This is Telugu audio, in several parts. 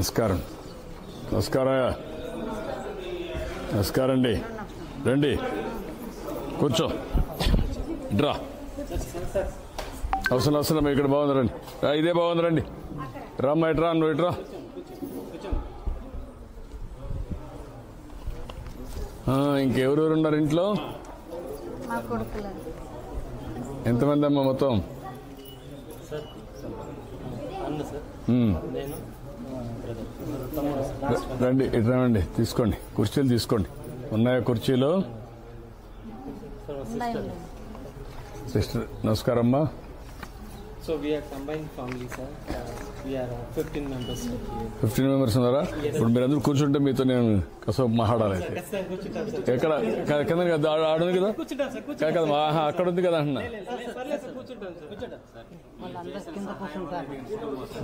నమస్కారం. నమస్కారం. నమస్కారం అండి. రండి కూర్చో. డ్రా అవసరం అవసరం ఇక్కడ బాగుంది. రండి. ఇదే బాగుంది. రండి రామ్మా. ఇట్రా నువ్వు. ఇట్రా. ఇంకెవరెవరు ఉన్నారు ఇంట్లో? ఎంతమంది అమ్మా మొత్తం? రండి. ఇట్రా రండి. తీసుకోండి కుర్చీలు తీసుకోండి. ఉన్నాయా కుర్చీలు? సిస్టర్ నమస్కారం అమ్మా. So we are combined family, sir. We are 15 members. 15 members ఉన్నారా? ఇప్పుడు మీరందరూ కూర్చుంటే మీతో నేను కాసేపు మాట్లాడాలి. అయితే ఎక్కడ కింద కదా ఆడుంది కదా కదా అక్కడ ఉంది కదా అంటున్నా.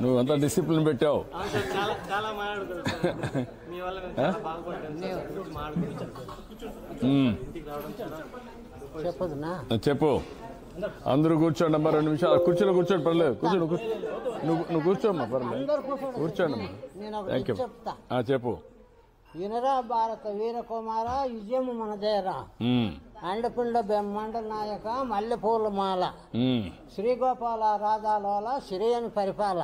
నువ్వు అంతా డిసిప్లిన్ పెట్టావు. చెప్పు. అందరూ కూర్చోండి అమ్మా. 2 నిమిషాలు కుర్చీలో కూర్చోండి. పర్లేదు కూర్చోండి. నువ్వు కూర్చోమ్మా. పర్లేదు కూర్చోండి అమ్మా. Thank you. చెప్పు. వినరా భారత వీరకుమార విజయము మనదేరా అండపిండ బ్రహ్మాండ నాయక మల్లెపూల మాల శ్రీగోపాల రాధాలోల శ్రేయని పరిపాల.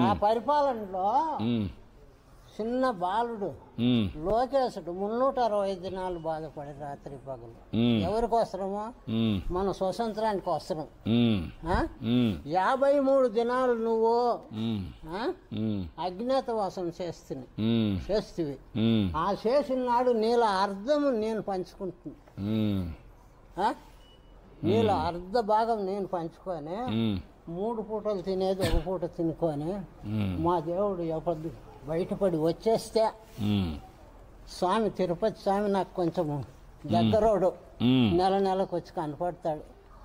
ఆ పరిపాలనలో చిన్న బాలుడు లోకేశుడు 360 దినాలు బాధపడి రాత్రి పగలు. ఎవరికి వస్త్రమో? మన స్వతంత్రానికి వస్త్రం. 53 దినాలు నువ్వు అజ్ఞాతవాసం చేస్తువి. ఆ చేసిన నాడు నీళ్ళ అర్ధము నేను పంచుకుంటున్నా. నీళ్ళ అర్ధ భాగం నేను పంచుకొని 3 పూటలు తినేది 1 పూట తినుకొని మా దేవుడు ఎప్పుడు బయటపడి వచ్చేస్తే స్వామి తిరుపతి స్వామి నాకు కొంచెం దగ్గరోడు నెలకు వచ్చి కనపడతాడు.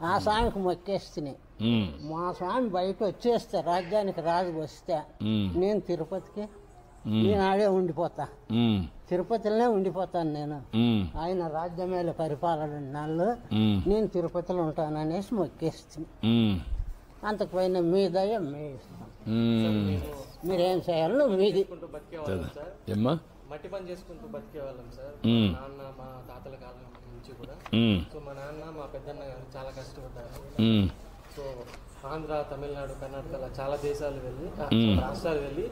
ఆ స్వామికి మొక్కేస్తున్నాయి. మా స్వామి బయట వచ్చేస్తే రాజ్యానికి రాజు వస్తే నేను తిరుపతికి ఈనాడే ఉండిపోతా. తిరుపతిలోనే ఉండిపోతాను నేను. ఆయన రాజ్యమేల పరిపాలన నాళ్ళు నేను తిరుపతిలో ఉంటాననేసి మొక్కేస్తుంది. అంతకు పైన మీ దయ మీ ఇస్తాం. మీరేం చేయాలో మీది. మట్టి పని చేసుకుంటూ బతికేవాళ్ళం సార్. నాన్న మా తాతల కాలం నుంచి కూడా. సో మా నాన్న మా పెద్దన్న గారు చాలా కష్టపడ్డారు. సో ఆంధ్ర, తమిళనాడు, కర్ణాటక చాలా దేశాలు వెళ్ళి రాష్ట్రాలు వెళ్ళి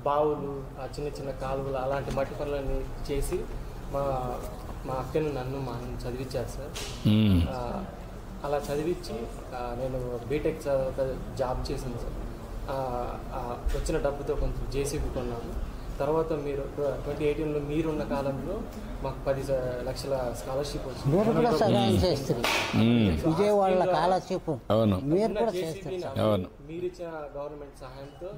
బావులు, చిన్న చిన్న కాలువలు అలాంటి మట్టి పనులన్నీ చేసి మా అక్కను నన్ను మా అన్న చదివించారు సార్. అలా చదివించి నేను బీటెక్ జాబ్ చేశాను సార్. వచ్చిన డబ్బుతో కొంచెం జేసీబీ కొన్నాను. తర్వాత మీరు 2018లో మీరున్న కాలంలో మాకు 10 లక్షల స్కాలర్షిప్ వచ్చింది. మీరు ఇచ్చిన గవర్నమెంట్ సహాయంతో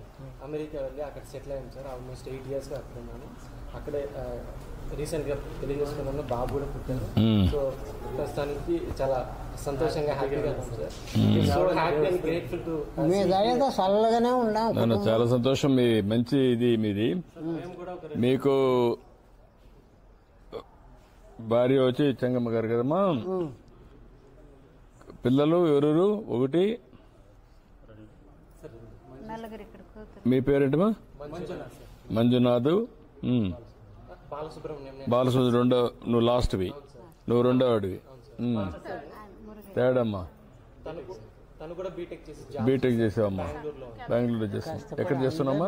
అమెరికా వెళ్ళి అక్కడ సెటిల్ అయ్యాను సార్. ఆల్మోస్ట్ 8 years అక్కడ ఉన్నాను. అక్కడే రీసెంట్గా పెళ్లి చేసుకున్నాను. బాబు కూడా పుట్టాను. సో ప్రస్తుతానికి చాలా సంతోషంగా హ్యాపీగా ఉన్నాం sir. So happy and grateful to. చాలా సంతోషం. మీ మంచి ఇది మీది. మీకు భార్య వచ్చి చెంగమ్మ గారు కదమ్మా. పిల్లలు ఎవరు? ఒకటి. మీ పేరేంటమ్మా? మంజునాథ్. బాలసుబ్రహ్మణ్యం. నువ్వు లాస్ట్వి. నువ్వు రెండోవాడివి. తేడమ్మా. బీటెక్ చేసావమ్మా. బెంగళూరులో చేసావు. ఎక్కడ చేస్తున్నామ్మా?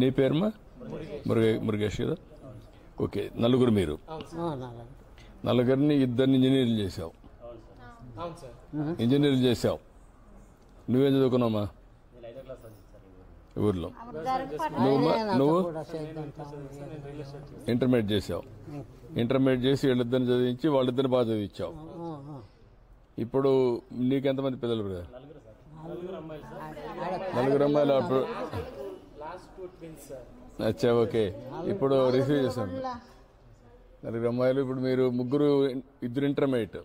నీ పేరుమా? మురుగేష్ కదా. ఓకే. నలుగురు మీరు. నలుగురిని 2 ఇంజనీర్లు చేసావు. ఇంజనీర్లు చేసావు. నువ్వేం చదువుకున్నావమ్మా ఊర్లో? నువ్వు ఇంటర్మీడియట్ చేసావు. ఇంటర్మీడియట్ చేసి వీళ్ళిద్దరిని చదివించి వాళ్ళిద్దరిని బాగా చదివించావు. ఇప్పుడు నీకెంతమంది పిల్లలు? 4 అమ్మాయిలు. అచ్చా. ఓకే. ఇప్పుడు రిసీవ్ చేశాను 4 అమ్మాయిలు. ఇప్పుడు మీరు ముగ్గురు, 2 ఇంటర్మీడియట్.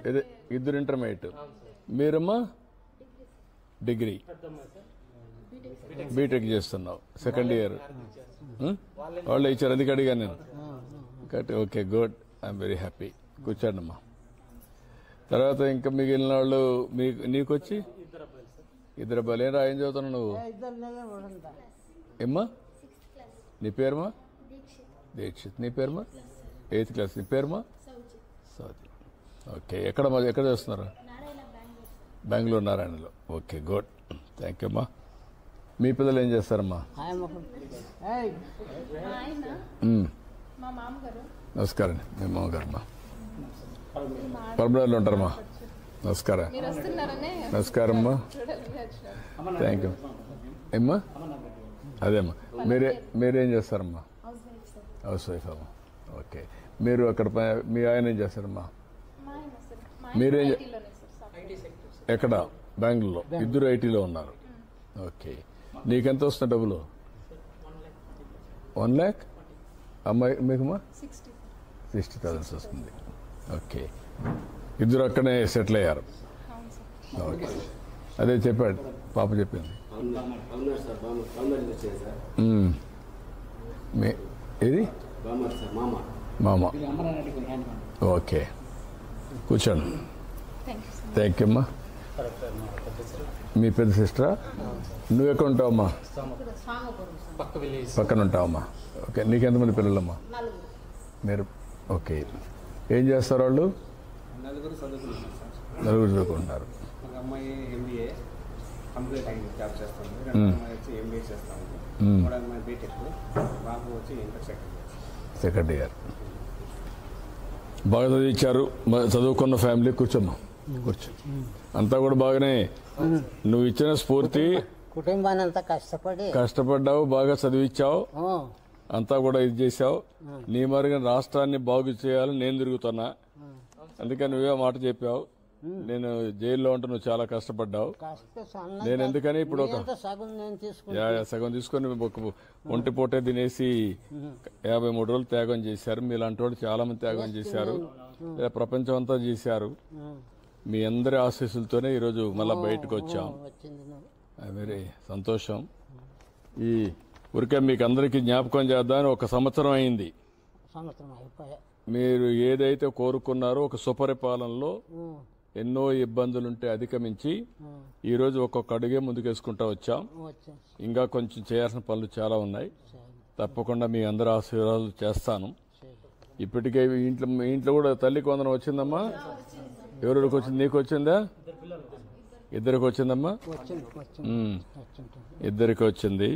2 ఇంటర్మీడియట్. మీరమ్మా డిగ్రీ బీటెక్ చేస్తున్నావు. Second year. వాళ్ళే ఇచ్చారు. అందుకే అడిగాను నేను. Okay. Good. I'm very happy. కూర్చోండమ్మా. తర్వాత ఇంకా మిగిలిన వాళ్ళు నీకొచ్చి ఇద్దరు బలేరా ఏం చదువుతున్నావు నువ్వు? ఏమ్మా నీ పేరుమా? దీక్షిత్. నీ పేరుమా? 8th class. నీ పేరుమా? సౌతి. ఓకే. ఎక్కడ చేస్తున్నారు? బెంగళూరు నారాయణలో. Okay, good. థ్యాంక్ యూ అమ్మా. మీ పిల్లలు ఏం చేస్తారమ్మా? నమస్కారం. మీ మామగారమ్మా పర్మనెంట్లో ఉంటారమ్మా. నమస్కారం. నమస్కారమ్మా. Thank you. ఏమ్మా? అదేమ్మా. మీరేం చేస్తారమ్మా? హౌస్ వైఫ్ అమ్మా. ఓకే. మీరు అక్కడ మీ ఆయన ఏం చేస్తారమ్మా? మీరేం ఎక్కడ? బెంగళూరులో. ఇద్దరు ఐటీలో ఉన్నారు. ఓకే. నీకెంత వస్తుంది డబ్బులు? 1 lakh. అమ్మాయి మీకుమా? 60,000 వస్తుంది. ఓకే. ఇద్దరు అక్కడే సెటిల్ అయ్యారు. ఓకే. అదే చెప్పాడు పాప చెప్పింది. ఏది? మామ. ఓకే, కూర్చోండి. థ్యాంక్ యూ అమ్మా. మీ పెద్ద సిస్టరా? నువ్వు ఎక్కడ ఉంటావమ్మా? పక్కన ఉంటావమ్మా. ఓకే. నీకెంతమంది పిల్లలమ్మా? మీరు. ఓకే. ఏం చేస్తారు వాళ్ళు? నలుగురు చదువుకుంటున్నారు. ఒక అమ్మాయి MBA కంప్లీట్ అయింది, జాబ్ చేస్తుంది. రెండో అమ్మాయి వచ్చి MBA చేస్తాము. మూడో అమ్మాయి బీటెక్. బాబు వచ్చి ఇంటర్ సెకండ్ ఇయర్. బాగా చదివించారు. చదువుకున్న ఫ్యామిలీ. కూర్చోమ్మా, కూర్చో. అంతా కూడా బాగానే. నువ్వు ఇచ్చిన స్ఫూర్తి, కుటుంబాన్ని అంతా కష్టపడ్డావు, బాగా చదివించావు, అంతా కూడా ఇది చేశావు. నీ మరిగిన రాష్ట్రాన్ని బాగు చేయాలని నేను తిరుగుతున్నా. అందుకని నువ్వే మాట చెప్పావు. నేను జైల్లో ఉంటే నువ్వు చాలా కష్టపడ్డావు. నేను ఎందుకని ఇప్పుడు సగం తీసుకొని ఒంటి పూటే తినేసి 53 రోజులు త్యాగం చేశారు. మీలాంటి వాళ్ళు చాలా మంది త్యాగం చేశారు. ప్రపంచం అంతా చేశారు. మీ అందరి ఆశీస్సులతోనే ఈరోజు మళ్ళా బయటకు వచ్చాం. వెరీ సంతోషం. ఈ ఊరికే మీకు అందరికీ జ్ఞాపకం చేద్దామని 1 సంవత్సరం అయింది. మీరు ఏదైతే కోరుకున్నారో ఒక సుపరిపాలనలో ఎన్నో ఇబ్బందులుంటే అధిగమించి ఈరోజు ఒక్కొక్క అడుగే ముందుకేసుకుంటా వచ్చాం. ఇంకా కొంచెం చేయాల్సిన పనులు చాలా ఉన్నాయి. తప్పకుండా మీ అందరి ఆశీర్వాదాలు చేస్తాను. ఇప్పటికే ఇంట్లో కూడా తల్లికి వందనం వచ్చిందమ్మా. ఎవరికి వచ్చింది? నీకు వచ్చిందా? ఇద్దరికి వచ్చిందమ్మా. ఇద్దరికి వచ్చింది.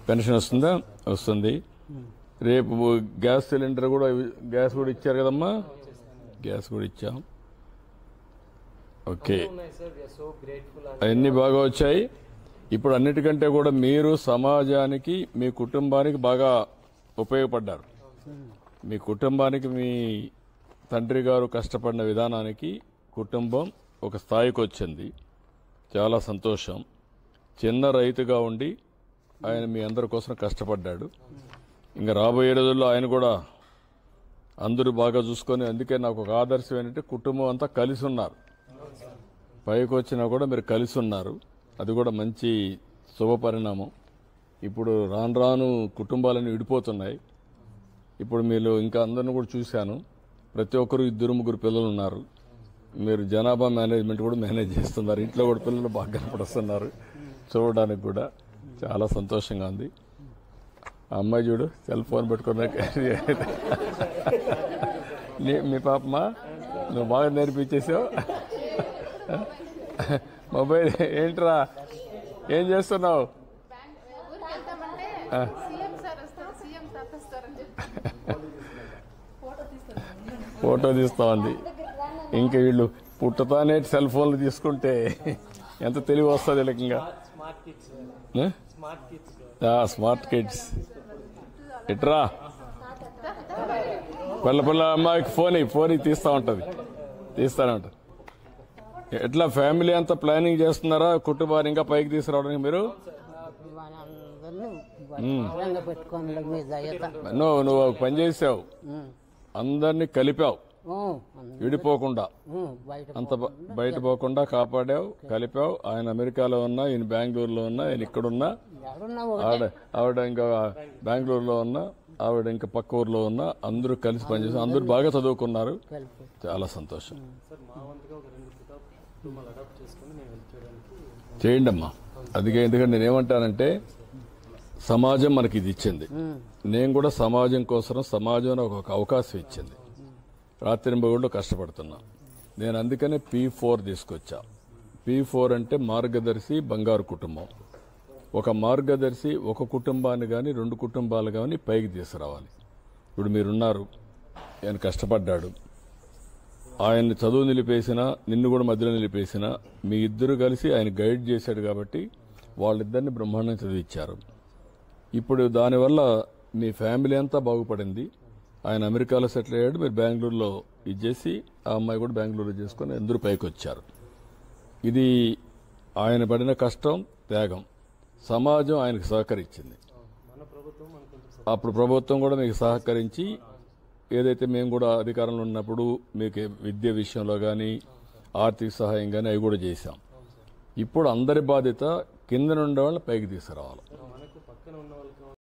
పెన్షన్ వస్తుందా? వస్తుంది. రేపు గ్యాస్ సిలిండర్ కూడా, గ్యాస్ కూడా ఇచ్చారు కదమ్మా. గ్యాస్ కూడా ఇచ్చాం. ఓకే. అవన్నీ బాగా వచ్చాయి. ఇప్పుడు అన్నిటికంటే కూడా మీరు సమాజానికి, మీ కుటుంబానికి బాగా ఉపయోగపడ్డారు. మీ కుటుంబానికి, మీ తండ్రి గారు కష్టపడిన విధానానికి కుటుంబం ఒక స్థాయికి వచ్చింది. చాలా సంతోషం. చిన్న రైతుగా ఉండి ఆయన మీ అందరి కోసం కష్టపడ్డాడు. ఇంకా రాబోయే రోజుల్లో ఆయన కూడా అందరూ బాగా చూసుకొని, అందుకే నాకు ఒక ఆదర్శం ఏంటంటే కుటుంబం అంతా కలిసి ఉన్నారు. పైకి వచ్చినా కూడా మీరు కలిసి ఉన్నారు. అది కూడా మంచి శుభ పరిణామం. ఇప్పుడు రాను రాను కుటుంబాలన్నీ విడిపోతున్నాయి. ఇప్పుడు మీరు ఇంకా అందరిని కూడా చూశాను. ప్రతి ఒక్కరు 2-3 పిల్లలు ఉన్నారు. మీరు జనాభా మేనేజ్మెంట్ కూడా మేనేజ్ చేస్తున్నారు. ఇంట్లో కూడా పిల్లలు బాగా కనపడుతున్నారు. చూడడానికి కూడా చాలా సంతోషంగా ఉంది. ఆ అమ్మాయి చూడు, సెల్ ఫోన్ పెట్టుకున్నా. మీ పాపమా, నువ్వు బాగా నేర్పించేసావు. మొబైల్ ఏంట్రా, ఏం చేస్తున్నావు? ఫోటో తీస్తా ఉంది. ఇంకా వీళ్ళు పుట్టతానే సెల్ ఫోన్లు తీసుకుంటే ఎంత తెలివి వస్తుంది వీళ్ళకి. ఇంకా స్మార్ట్ కిడ్స్. ఇట్రా పిల్ల అమ్మాయికి ఫోన్ తీస్తా ఉంటుంది. ఎట్లా ఫ్యామిలీ అంతా ప్లానింగ్ చేస్తున్నారా కుటుంబాన్ని ఇంకా పైకి తీసుకురావడానికి? మీరు నువ్వు ఒక పని చేసావు, అందరినీ కలిపావు, విడిపోకుండా అంత బయట పోకుండా కాపాడావు, కలిపావు. ఆయన అమెరికాలో ఉన్నా, ఈయన బెంగళూరులో ఉన్నా, ఈయన ఇక్కడున్నా, ఆవిడ ఇంకా బెంగళూరులో ఉన్నా. ఆవిడ ఇంకా పక్క ఊర్లో ఉన్న అందరూ కలిసి పనిచేసి అందరూ బాగా చదువుకున్నారు. చాలా సంతోషం. సార్ మా వంతుగా ఒక 2 కుటుంబాలు అడాప్ట్ చేసుకుని మేము హెల్ప్ చేయడానికి చేయండి అమ్మా. అందుకే ఎందుకంటే నేనేమంటానంటే సమాజం మనకి ఇది ఇచ్చింది. నేను కూడా సమాజం కోసం సమాజం ఒక అవకాశం ఇచ్చింది. రాత్రింబగళ్ళు కష్టపడుతున్నా. నేను అందుకనే P4 తీసుకొచ్చా. P4 అంటే మార్గదర్శి బంగారు కుటుంబం. ఒక మార్గదర్శి ఒక కుటుంబాన్ని కానీ 2 కుటుంబాలు కానీ పైకి తీసుకురావాలి. ఇప్పుడు మీరున్నారు, ఆయన కష్టపడ్డాడు, ఆయన్ని చదువు నిలిపేసినా నిన్ను కూడా మధ్యలో నిలిపేసినా మీ ఇద్దరు కలిసి ఆయన గైడ్ చేశాడు కాబట్టి వాళ్ళిద్దరిని బ్రహ్మాండంగా చదివించారు. ఇప్పుడు దానివల్ల మీ ఫ్యామిలీ అంతా బాగుపడింది. ఆయన అమెరికాలో సెటిల్ అయ్యాడు, మీరు బెంగళూరులో ఇచ్చేసి ఆ అమ్మాయి కూడా బెంగళూరు చేసుకుని అందరూ పైకి వచ్చారు. ఇది ఆయన పడిన కష్టం, త్యాగం. సమాజం ఆయనకు సహకరించింది. అప్పుడు ప్రభుత్వం కూడా మీకు సహకరించి ఏదైతే మేము కూడా అధికారంలో ఉన్నప్పుడు మీకు విద్య విషయంలో కానీ ఆర్థిక సహాయం కానీ అవి కూడా చేశాం. ఇప్పుడు అందరి బాధ్యత కింద నుండి వాళ్ళని పైకి తీసుకురావాలి.